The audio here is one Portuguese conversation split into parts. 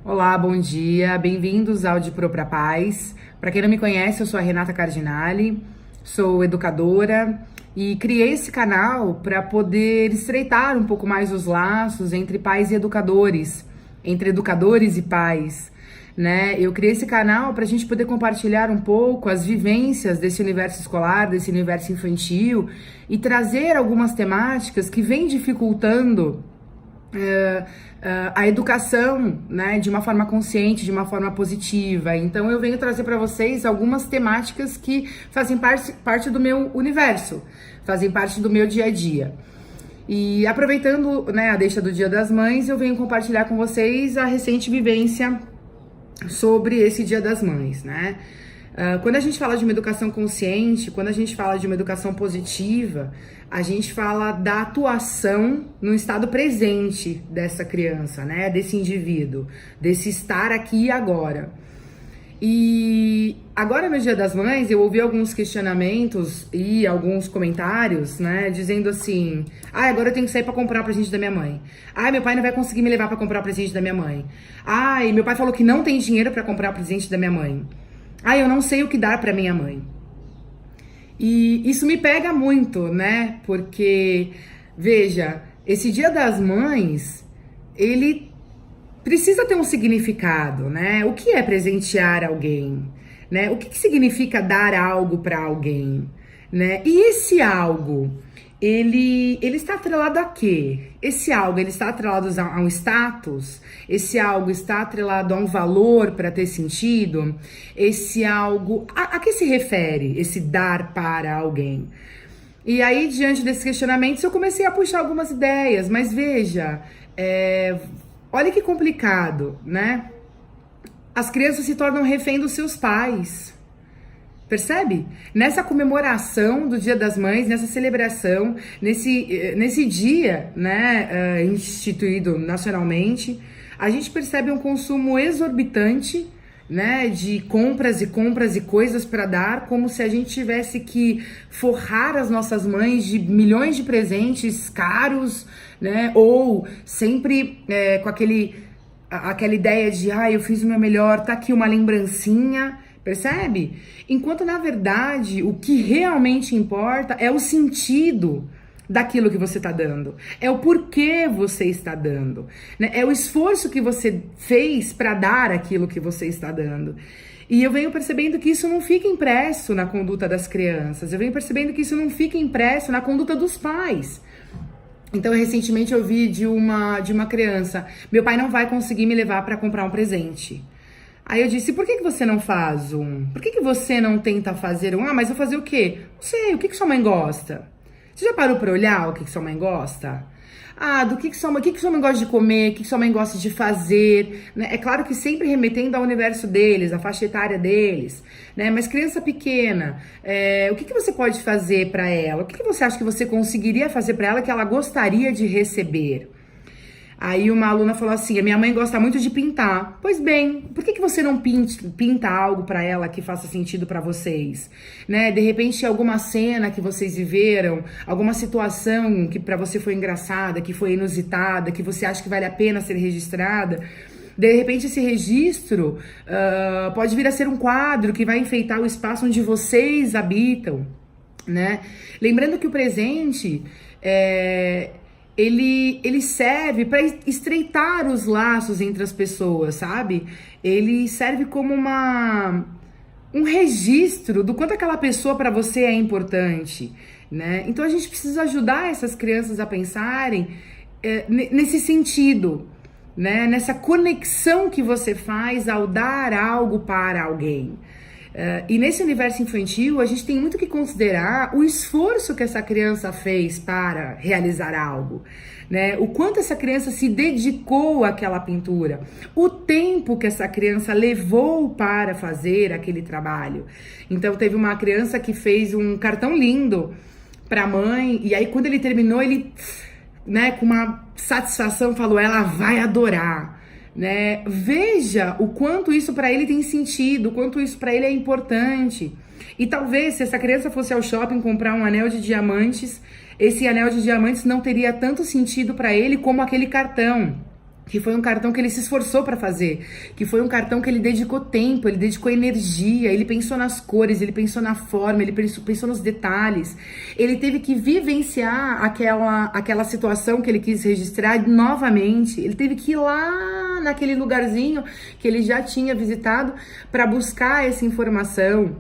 Olá, bom dia, bem-vindos ao De Pro pra Paz. Para quem não me conhece, eu sou a Renata Cardinale, sou educadora e criei esse canal para poder estreitar um pouco mais os laços entre pais e educadores, entre educadores e pais, né? Eu criei esse canal para a gente poder compartilhar um pouco as vivências desse universo escolar, desse universo infantil e trazer algumas temáticas que vêm dificultando a educação, né, de uma forma consciente, de uma forma positiva. Então eu venho trazer para vocês algumas temáticas que fazem parte do meu universo, fazem parte do meu dia a dia. E aproveitando, né, a deixa do Dia das Mães, eu venho compartilhar com vocês a recente vivência sobre esse Dia das Mães, né? Quando a gente fala de uma educação consciente, quando a gente fala de uma educação positiva, a gente fala da atuação no estado presente dessa criança, né? Desse indivíduo, desse estar aqui e agora. E agora no Dia das Mães eu ouvi alguns questionamentos e alguns comentários, né, dizendo assim: agora eu tenho que sair pra comprar o presente da minha mãe. Meu pai não vai conseguir me levar pra comprar o presente da minha mãe. Meu pai falou que não tem dinheiro pra comprar o presente da minha mãe. Eu não sei o que dar pra minha mãe. E isso me pega muito, né? Porque, veja, esse Dia das Mães, ele precisa ter um significado, né? O que é presentear alguém, né? O que significa dar algo para alguém, né? E esse algo, ele está atrelado a quê? Esse algo, ele está atrelado a um status? Esse algo está atrelado a um valor para ter sentido? Esse algo, a que se refere esse dar para alguém? E aí, diante desses questionamentos, eu comecei a puxar algumas ideias, mas veja, olha que complicado, né? As crianças se tornam refém dos seus pais. Percebe? Nessa comemoração do Dia das Mães, nessa celebração, nesse dia, né, instituído nacionalmente, a gente percebe um consumo exorbitante, né, de compras e compras e coisas para dar, como se a gente tivesse que forrar as nossas mães de milhões de presentes caros, né, ou sempre com aquela ideia de, eu fiz o meu melhor, tá aqui uma lembrancinha. Percebe? Enquanto, na verdade, o que realmente importa é o sentido daquilo que você está dando. É o porquê você está dando, né? É o esforço que você fez para dar aquilo que você está dando. E eu venho percebendo que isso não fica impresso na conduta das crianças. Eu venho percebendo que isso não fica impresso na conduta dos pais. Então, recentemente eu vi de uma criança: meu pai não vai conseguir me levar para comprar um presente. Aí eu disse: por que você não faz um? Por que você não tenta fazer um? Mas eu fazer o quê? Não sei, o que sua mãe gosta? Você já parou pra olhar o que sua mãe gosta? O que sua mãe gosta de comer, o que sua mãe gosta de fazer, né? É claro que sempre remetendo ao universo deles, à faixa etária deles, né? Mas criança pequena, o que você pode fazer pra ela? O que você acha que você conseguiria fazer pra ela que ela gostaria de receber? Aí uma aluna falou assim: a minha mãe gosta muito de pintar. Pois bem, por que você não pinta algo para ela que faça sentido para vocês? Né? De repente, alguma cena que vocês viveram, alguma situação que para você foi engraçada, que foi inusitada, que você acha que vale a pena ser registrada. De repente, esse registro pode vir a ser um quadro que vai enfeitar o espaço onde vocês habitam, né? Lembrando que o presente ele serve para estreitar os laços entre as pessoas, sabe? Ele serve como um registro do quanto aquela pessoa para você é importante, né? Então a gente precisa ajudar essas crianças a pensarem nesse sentido, né? Nessa conexão que você faz ao dar algo para alguém. E nesse universo infantil, a gente tem muito que considerar o esforço que essa criança fez para realizar algo, né? O quanto essa criança se dedicou àquela pintura, o tempo que essa criança levou para fazer aquele trabalho. Então, teve uma criança que fez um cartão lindo para a mãe, e aí quando ele terminou, ele, né, com uma satisfação falou: ela vai adorar. Né? Veja o quanto isso para ele tem sentido, o quanto isso para ele é importante. E talvez se essa criança fosse ao shopping comprar um anel de diamantes, esse anel de diamantes não teria tanto sentido para ele como aquele cartão. que foi um cartão que ele se esforçou para fazer, que foi um cartão que ele dedicou tempo, ele dedicou energia, ele pensou nas cores, ele pensou na forma, ele pensou nos detalhes. Ele teve que vivenciar aquela situação que ele quis registrar novamente. Ele teve que ir lá naquele lugarzinho que ele já tinha visitado para buscar essa informação,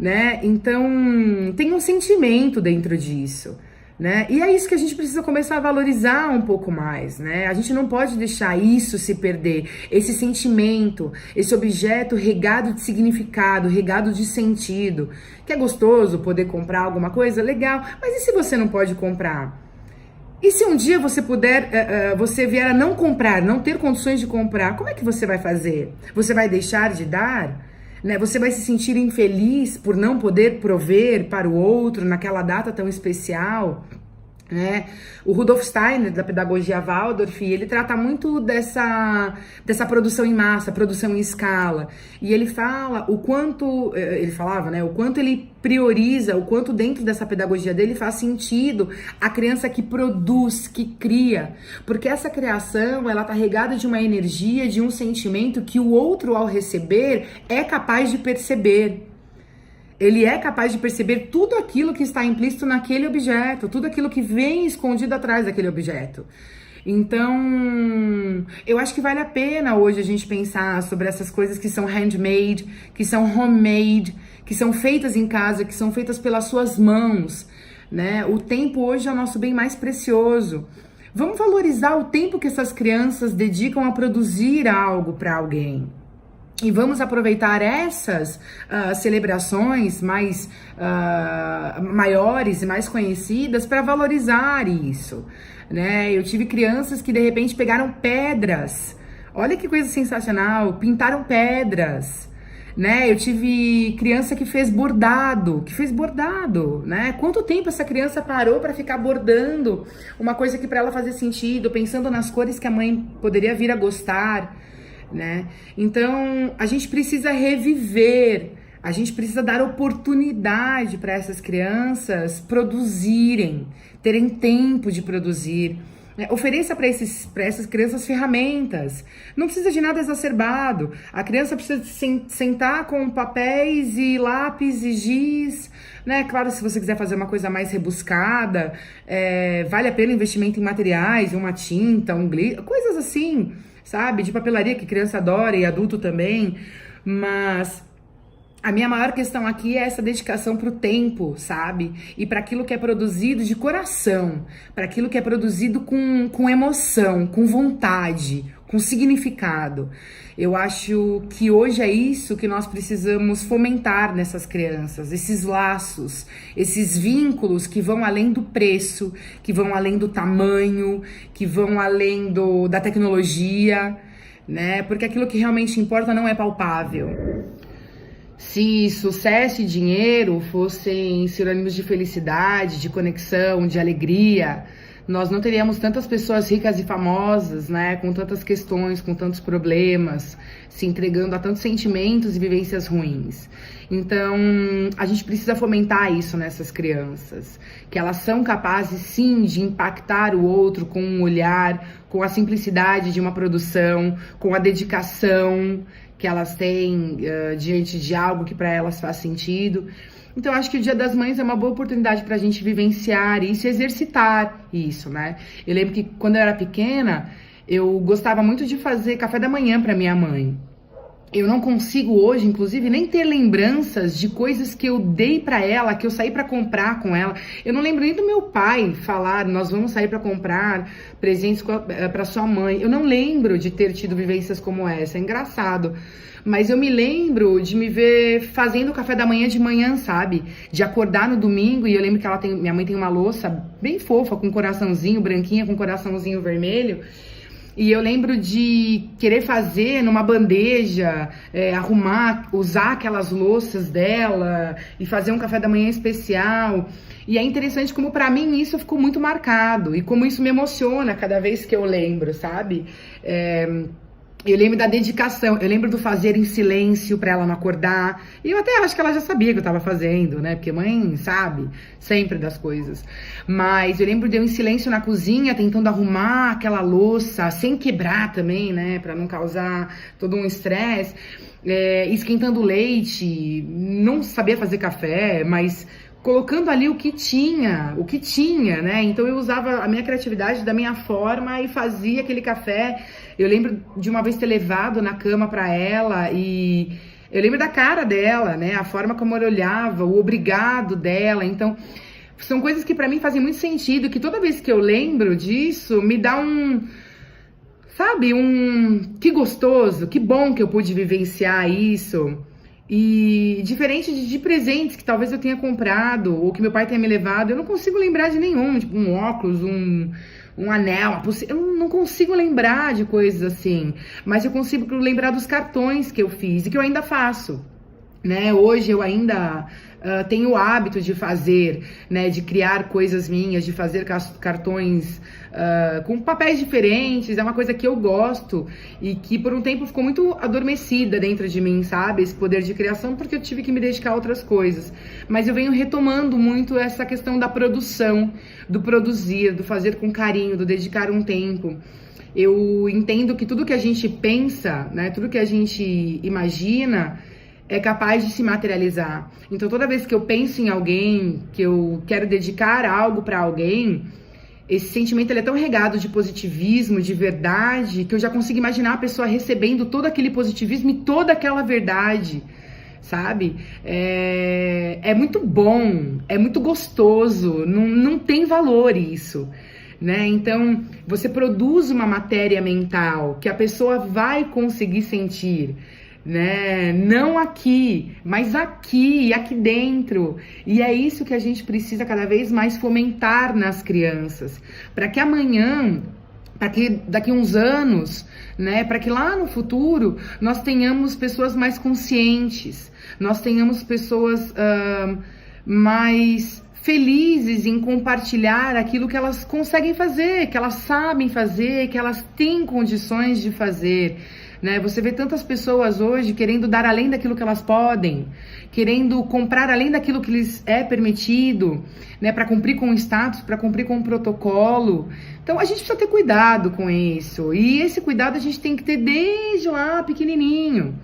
né? Então, tem um sentimento dentro disso, né? E é isso que a gente precisa começar a valorizar um pouco mais, né? A gente não pode deixar isso se perder, esse sentimento, esse objeto regado de significado, regado de sentido. Que é gostoso poder comprar alguma coisa? Legal, mas e se você não pode comprar? E se um dia você puder, você vier a não comprar, não ter condições de comprar, como é que você vai fazer? Você vai deixar de dar? Né? Você vai se sentir infeliz por não poder prover para o outro naquela data tão especial, né? O Rudolf Steiner, da pedagogia Waldorf, ele trata muito dessa produção em massa, produção em escala. E ele fala o quanto, ele falava, né? O quanto ele prioriza, o quanto dentro dessa pedagogia dele faz sentido a criança que produz, que cria. Porque essa criação, ela tá regada de uma energia, de um sentimento que o outro, ao receber, é capaz de perceber. Ele é capaz de perceber tudo aquilo que está implícito naquele objeto, tudo aquilo que vem escondido atrás daquele objeto. Então, eu acho que vale a pena hoje a gente pensar sobre essas coisas que são handmade, que são homemade, que são feitas em casa, que são feitas pelas suas mãos, né? O tempo hoje é o nosso bem mais precioso. Vamos valorizar o tempo que essas crianças dedicam a produzir algo para alguém. E vamos aproveitar essas celebrações maiores e mais conhecidas para valorizar isso, né? Eu tive crianças que de repente pegaram pedras, olha que coisa sensacional, pintaram pedras, né? Eu tive criança que fez bordado, né? Quanto tempo essa criança parou para ficar bordando uma coisa que para ela fazia sentido, pensando nas cores que a mãe poderia vir a gostar, né? Então, a gente precisa reviver, a gente precisa dar oportunidade para essas crianças produzirem, terem tempo de produzir, né? Ofereça para essas crianças ferramentas, não precisa de nada exacerbado, a criança precisa sentar com papéis e lápis e giz, né? Claro, se você quiser fazer uma coisa mais rebuscada, vale a pena o investimento em materiais, uma tinta, um glitter, coisas assim, sabe? De papelaria que criança adora e adulto também, mas a minha maior questão aqui é essa dedicação para o tempo, sabe? E para aquilo que é produzido de coração, para aquilo que é produzido com emoção, com vontade, com significado. Eu acho que hoje é isso que nós precisamos fomentar nessas crianças, esses laços, esses vínculos que vão além do preço, que vão além do tamanho, que vão além da tecnologia, né? Porque aquilo que realmente importa não é palpável. Se sucesso e dinheiro fossem sinônimos de felicidade, de conexão, de alegria, nós não teríamos tantas pessoas ricas e famosas, né, com tantas questões, com tantos problemas, se entregando a tantos sentimentos e vivências ruins. Então, a gente precisa fomentar isso nessas crianças, que elas são capazes, sim, de impactar o outro com um olhar, com a simplicidade de uma produção, com a dedicação que elas têm diante de algo que para elas faz sentido. Então, acho que o Dia das Mães é uma boa oportunidade pra gente vivenciar isso e exercitar isso, né? Eu lembro que quando eu era pequena, eu gostava muito de fazer café da manhã pra minha mãe. Eu não consigo hoje, inclusive, nem ter lembranças de coisas que eu dei pra ela, que eu saí pra comprar com ela. Eu não lembro nem do meu pai falar, nós vamos sair pra comprar presentes pra sua mãe. Eu não lembro de ter tido vivências como essa, é engraçado. Mas eu me lembro de me ver fazendo o café da manhã de manhã, sabe? De acordar no domingo, e eu lembro que minha mãe tem uma louça bem fofa, com coraçãozinho, branquinha, com coraçãozinho vermelho. E eu lembro de querer fazer numa bandeja, arrumar, usar aquelas louças dela e fazer um café da manhã especial. E é interessante como pra mim isso ficou muito marcado e como isso me emociona cada vez que eu lembro, sabe? Eu lembro da dedicação, eu lembro do fazer em silêncio pra ela não acordar. E eu até acho que ela já sabia que eu tava fazendo, né? Porque mãe sabe sempre das coisas. Mas eu lembro de eu em silêncio na cozinha, tentando arrumar aquela louça, sem quebrar também, né? Pra não causar todo um estresse. Esquentando leite, não sabia fazer café, mas colocando ali o que tinha, né? Então eu usava a minha criatividade da minha forma e fazia aquele café. Eu lembro de uma vez ter levado na cama pra ela e eu lembro da cara dela, né? A forma como ela olhava, o obrigado dela. Então, são coisas que pra mim fazem muito sentido, que toda vez que eu lembro disso, me dá sabe, que gostoso, que bom que eu pude vivenciar isso. E diferente de presentes que talvez eu tenha comprado ou que meu pai tenha me levado, eu não consigo lembrar de nenhum, tipo um óculos, um anel, eu não consigo lembrar de coisas assim, mas eu consigo lembrar dos cartões que eu fiz e que eu ainda faço. Né? Hoje eu ainda tenho o hábito de fazer, né, de criar coisas minhas, de fazer cartões com papéis diferentes, é uma coisa que eu gosto e que por um tempo ficou muito adormecida dentro de mim, sabe? Esse poder de criação, porque eu tive que me dedicar a outras coisas. Mas eu venho retomando muito essa questão da produção, do produzir, do fazer com carinho, do dedicar um tempo. Eu entendo que tudo que a gente pensa, né, tudo que a gente imagina, é capaz de se materializar. Então, toda vez que eu penso em alguém, que eu quero dedicar algo para alguém, esse sentimento ele é tão regado de positivismo, de verdade, que eu já consigo imaginar a pessoa recebendo todo aquele positivismo e toda aquela verdade, sabe? É muito bom, é muito gostoso, não tem valor isso. Né? Então, você produz uma matéria mental que a pessoa vai conseguir sentir. Né? Não aqui, mas aqui dentro. E é isso que a gente precisa cada vez mais fomentar nas crianças, para que amanhã, para que daqui a uns anos, né, para que lá no futuro nós tenhamos pessoas mais conscientes, nós tenhamos pessoas mais felizes em compartilhar aquilo que elas conseguem fazer, que elas sabem fazer, que elas têm condições de fazer. Né? Você vê tantas pessoas hoje querendo dar além daquilo que elas podem, querendo comprar além daquilo que lhes é permitido, né? Para cumprir com o status, para cumprir com o protocolo. Então a gente precisa ter cuidado com isso. E esse cuidado a gente tem que ter desde lá pequenininho.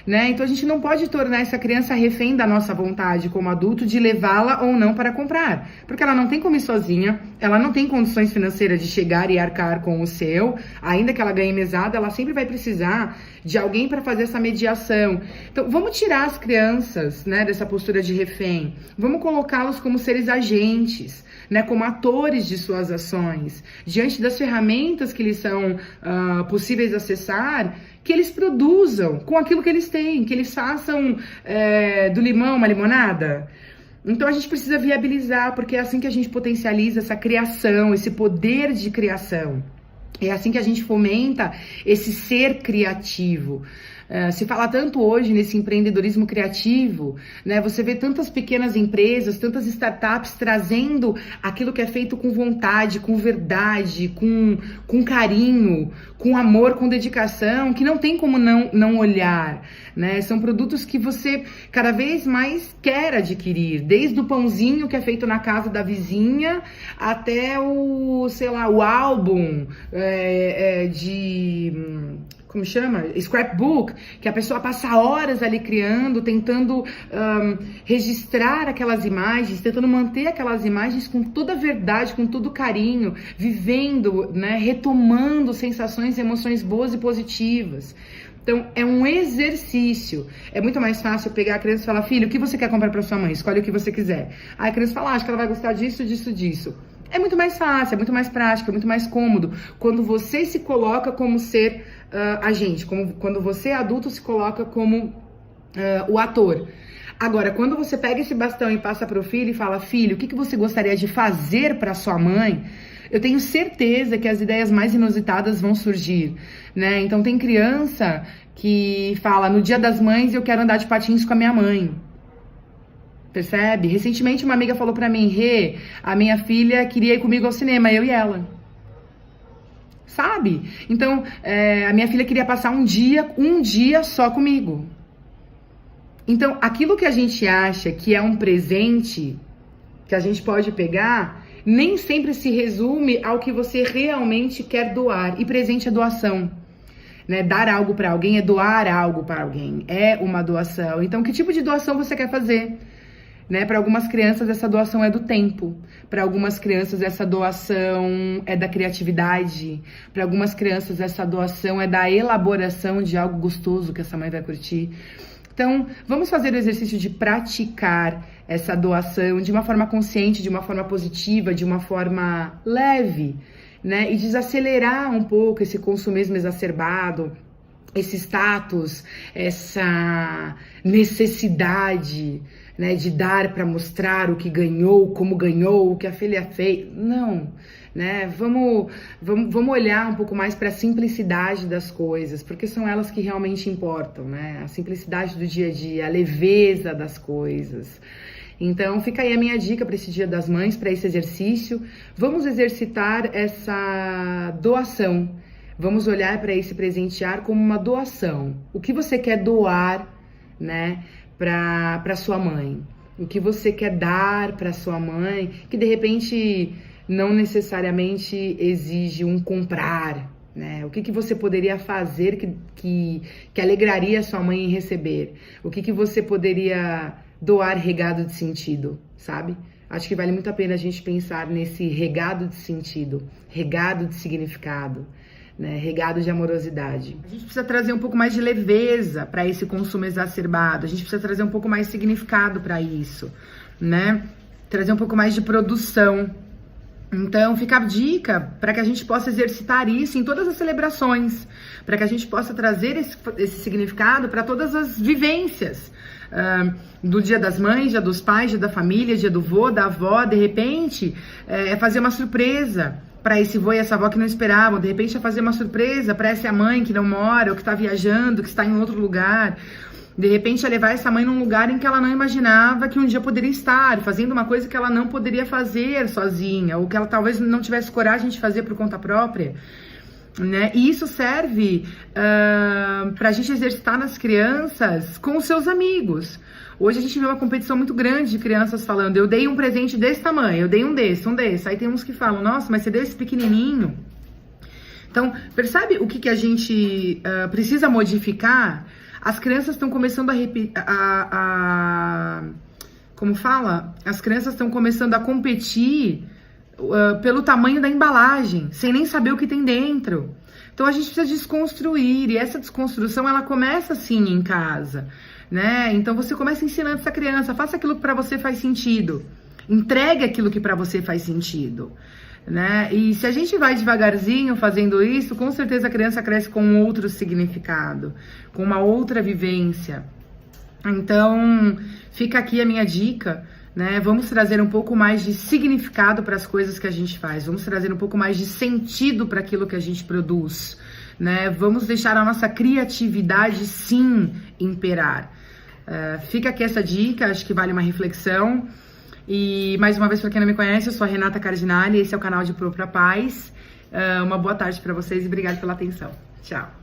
Né? Então a gente não pode tornar essa criança refém da nossa vontade como adulto de levá-la ou não para comprar, porque ela não tem como ir sozinha, ela não tem condições financeiras de chegar e arcar com o seu, ainda que ela ganhe mesada, ela sempre vai precisar de alguém para fazer essa mediação. Então vamos tirar as crianças, né, dessa postura de refém, vamos colocá-los como seres agentes, né, como atores de suas ações, diante das ferramentas que lhes são possíveis acessar, que eles produzam com aquilo que eles têm, que eles façam do limão uma limonada. Então a gente precisa viabilizar, porque é assim que a gente potencializa essa criação, esse poder de criação. É assim que a gente fomenta esse ser criativo. Se fala tanto hoje nesse empreendedorismo criativo, né? Você vê tantas pequenas empresas, tantas startups trazendo aquilo que é feito com vontade, com verdade, com carinho, com amor, com dedicação, que não tem como não olhar, né? São produtos que você cada vez mais quer adquirir, desde o pãozinho que é feito na casa da vizinha até o álbum como chama? Scrapbook, que a pessoa passa horas ali criando, tentando registrar aquelas imagens, tentando manter aquelas imagens com toda a verdade, com todo o carinho, vivendo, né, retomando sensações e emoções boas e positivas. Então, é um exercício. É muito mais fácil pegar a criança e falar: filho, o que você quer comprar para sua mãe? Escolhe o que você quiser. Aí a criança fala: acho que ela vai gostar disso, disso, disso. É muito mais fácil, é muito mais prático, é muito mais cômodo quando você se coloca como ser agente, quando você adulto se coloca como o ator. Agora, quando você pega esse bastão e passa para o filho e fala: filho, o que você gostaria de fazer para sua mãe? Eu tenho certeza que as ideias mais inusitadas vão surgir, né? Então tem criança que fala: no Dia das Mães eu quero andar de patins com a minha mãe. Percebe? Recentemente uma amiga falou pra mim: Rê, a minha filha queria ir comigo ao cinema, eu e ela. sabe? Então, a minha filha queria passar um dia só comigo. Então, aquilo que a gente acha que é um presente que a gente pode pegar, nem sempre se resume ao que você realmente quer doar. E presente é doação, né? Dar algo para alguém é doar algo para alguém, é uma doação. Então, que tipo de doação você quer fazer? Né? Para algumas crianças, essa doação é do tempo. Para algumas crianças, essa doação é da criatividade. Para algumas crianças, essa doação é da elaboração de algo gostoso que essa mãe vai curtir. Então, vamos fazer o exercício de praticar essa doação de uma forma consciente, de uma forma positiva, de uma forma leve, né? E desacelerar um pouco esse consumismo exacerbado, esse status, essa necessidade, né, de dar para mostrar o que ganhou, como ganhou, o que a filha fez. Não, né? Vamos olhar um pouco mais para a simplicidade das coisas, porque são elas que realmente importam, né? A simplicidade do dia a dia, a leveza das coisas. Então, fica aí a minha dica para esse Dia das Mães, para esse exercício. Vamos exercitar essa doação. Vamos olhar para esse presentear como uma doação. O que você quer doar, né, para sua mãe? O que você quer dar para sua mãe, que de repente não necessariamente exige um comprar, né? O que você poderia fazer que alegraria a sua mãe em receber? O que você poderia doar regado de sentido, sabe? Acho que vale muito a pena a gente pensar nesse regado de sentido, regado de significado, né? Regado de amorosidade. A gente precisa trazer um pouco mais de leveza para esse consumo exacerbado, a gente precisa trazer um pouco mais de significado para isso, né? Trazer um pouco mais de produção. Então, fica a dica para que a gente possa exercitar isso em todas as celebrações, para que a gente possa trazer esse significado para todas as vivências. Do Dia das Mães, Dia dos Pais, Dia da Família, Dia do vô, da avó, de repente, fazer uma surpresa para esse vô e essa avó que não esperavam, de repente é fazer uma surpresa para essa mãe que não mora, ou que está viajando, que está em outro lugar. De repente é levar essa mãe num lugar em que ela não imaginava que um dia poderia estar, fazendo uma coisa que ela não poderia fazer sozinha, ou que ela talvez não tivesse coragem de fazer por conta própria, né? E isso serve para a gente exercitar nas crianças com os seus amigos. Hoje a gente vê uma competição muito grande de crianças falando: eu dei um presente desse tamanho, eu dei um desse. Aí tem uns que falam: nossa, mas você deu esse pequenininho. Então, percebe o que a gente precisa modificar? As crianças estão começando como fala? As crianças estão começando a competir pelo tamanho da embalagem, sem nem saber o que tem dentro. Então a gente precisa desconstruir, e essa desconstrução ela começa assim em casa, né? Então você começa ensinando essa criança: faça aquilo que para você faz sentido, entregue aquilo que para você faz sentido, né? E se a gente vai devagarzinho fazendo isso, com certeza a criança cresce com um outro significado, com uma outra vivência. Então fica aqui a minha dica, né? Vamos trazer um pouco mais de significado para as coisas que a gente faz, vamos trazer um pouco mais de sentido para aquilo que a gente produz, né? Vamos deixar a nossa criatividade sim imperar. Fica aqui essa dica, acho que vale uma reflexão. E mais uma vez, para quem não me conhece, eu sou a Renata Cardinale, esse é o canal de Pro pra Paz. Uma boa tarde para vocês e obrigada pela atenção. Tchau.